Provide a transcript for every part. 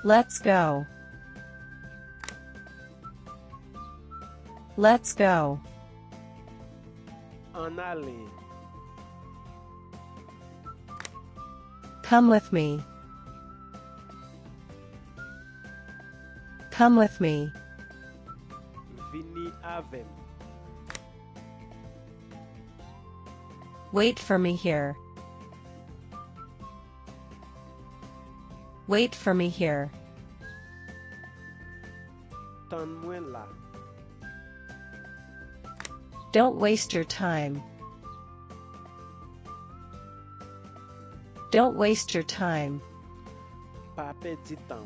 Let's go. Let's go. En aller. Come with me. Come with me. Vini avem. Wait for me here. Wait for me here. Tan mwen la. Don't waste your time. Don't waste your time. Pa pedi tan.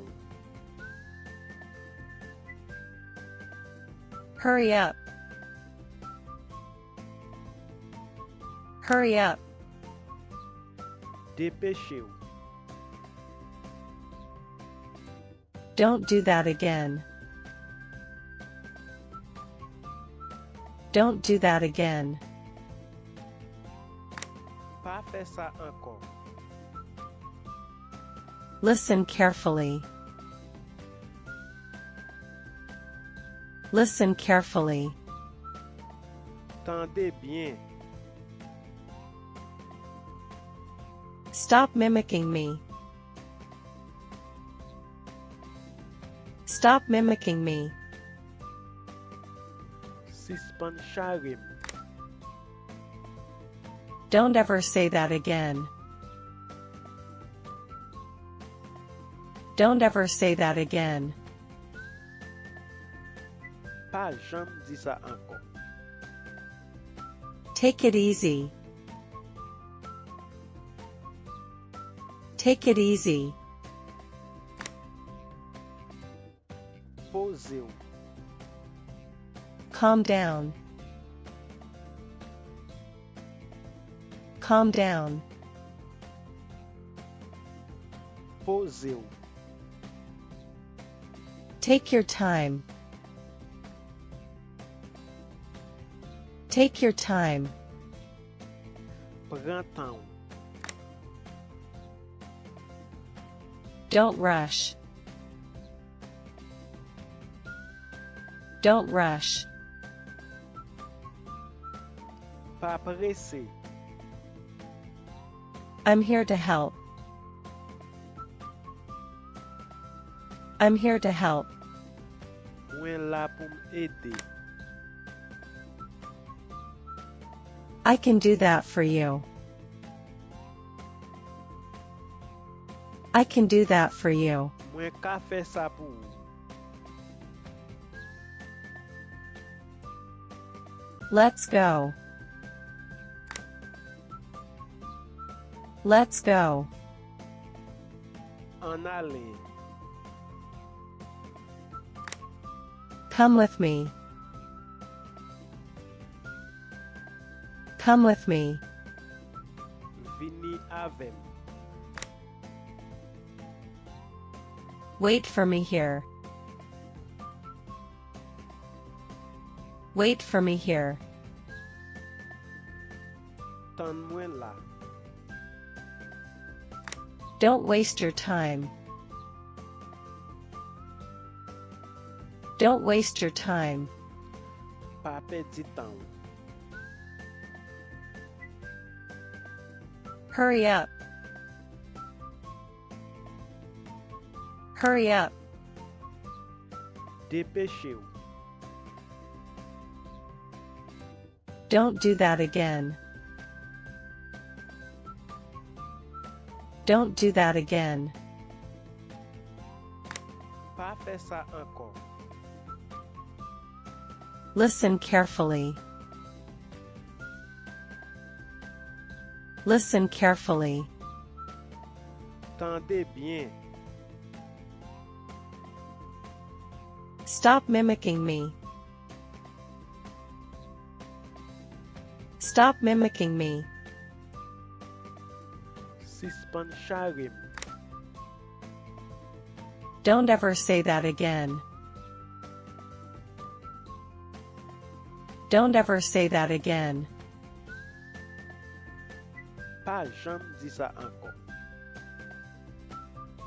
Hurry up. Hurry up. Dépêchez ou. Don't do that again. Don't do that again. Pa fè sa ankon. Listen carefully. Listen carefully. Tendez bien. Stop mimicking me. Stop mimicking me. Sispan charim. Don't ever say that again. Don't ever say that again. Pa jam di sa ankon. Take it easy. Take it easy. Pose ou. Calm down. Calm down. Pose ou. Take your time. Take your time. Pran tan ou. Don't rush. Don't rush. Pa presse. I'm here to help. I'm here to help. Mwen la pou m'ede. I can do that for you. I can do that for you. Mwen ka fè sa pou ou. Let's go. Let's go. En aller. Come with me. Come with me. Vini avem. Wait for me here. Wait for me here. Tan mwen la. Don't waste your time. Don't waste your time. Pa pedi tan ou. Hurry up. Hurry up. Dépêchez ou. Don't do that again. Don't do that again. Pa fè sa ankon. Listen carefully. Listen carefully. Tendez bien. Stop mimicking me. Stop mimicking me. Sispan charim. Don't ever say that again. Don't ever say that again. Pa jam di sa ankon.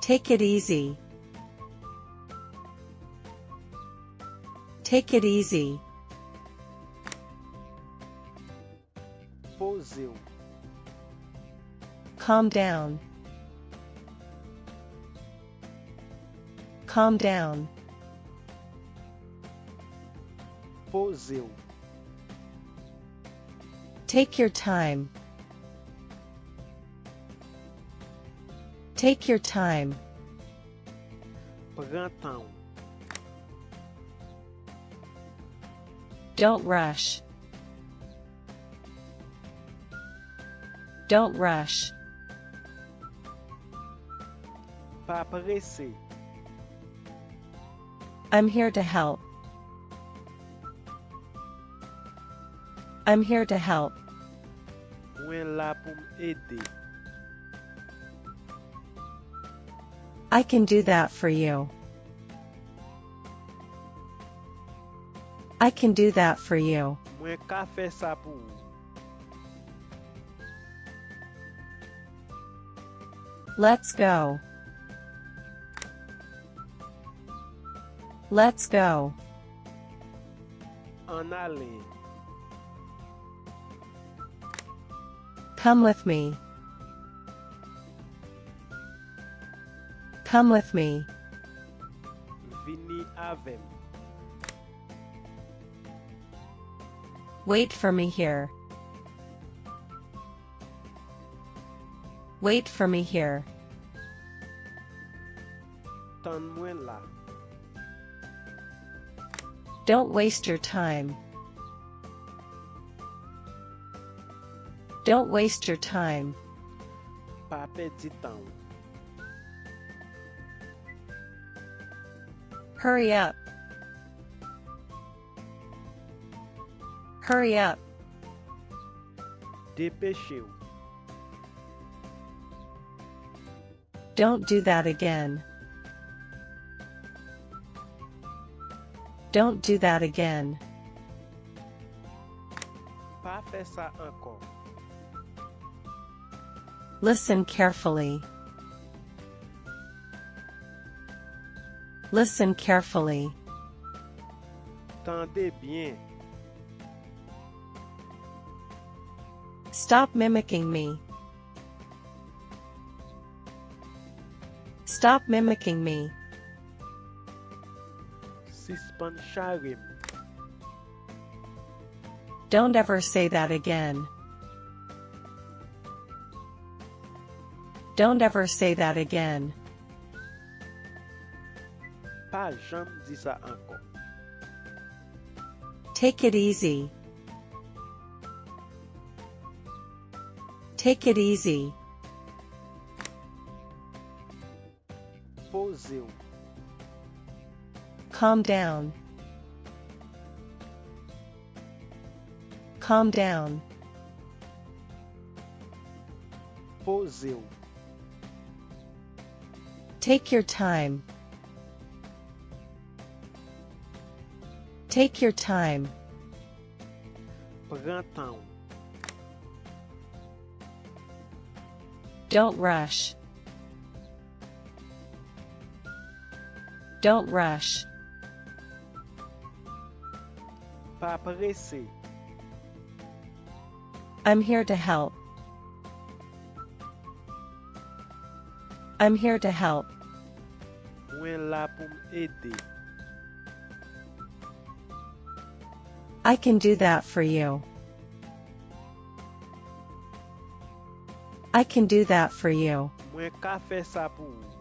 Take it easy. Take it easy. Poseu. Calm down. Calm down. Poseu. Take your time. Take your time. Printemps. Don't rush. Don't rush. Pas pressé. I'm here to help. I'm here to help. Mwen la pou m'aider. I can do that for you. I can do that for you. Mwen ka fè sa pou ou. Let's go. Let's go. An ale. Come with me. Come with me. Vini avem. Wait for me here. Wait for me here. Tan mwen la. Don't waste your time. Don't waste your time. Pa pedi tan. Hurry up. Hurry up. Depêche ou. Don't do that again. Don't do that again. Pa fè sa ankon. Listen carefully. Listen carefully. Tende bien. Stop mimicking me. Stop mimicking me. Sispan charem. Don't ever say that again. Don't ever say that again. Pa jam di sa ankon. Take it easy. Take it easy. Poseu. Calm down. Calm down. Poseu. Take your time. Take your time. Printemps. Don't rush. Don't rush. Pa pressé. I'm here to help. I'm here to help. Mwen la pou m'aider. I can do that for you. I can do that for you. Mwen ka fè sa pou ou.